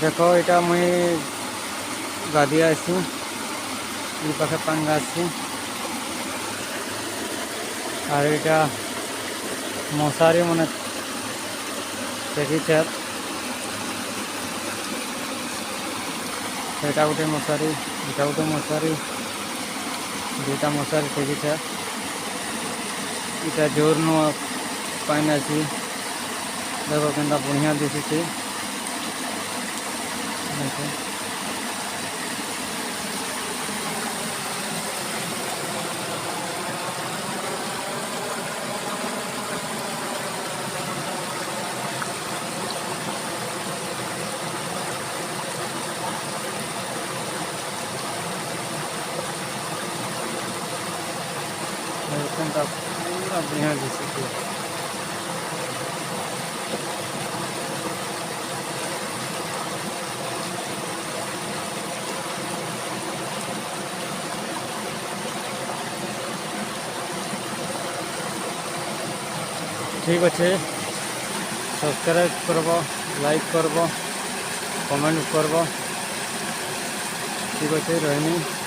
देखो এটা मुई गादिया आसी ये पाखे पांगा आसी और এটা मशारी मन देखी सेटा गोटे मशारी एटा गोटे मशारी दुईटा मशारी देखी इटा जोर नु पानी अच्छी देखो के बढ़िया दिशुची पूरा बढ़िया दिशुची ठीक अच्छे सब्सक्राइब करब लाइक करब कमेंट करब ठीक अच्छे रहनी।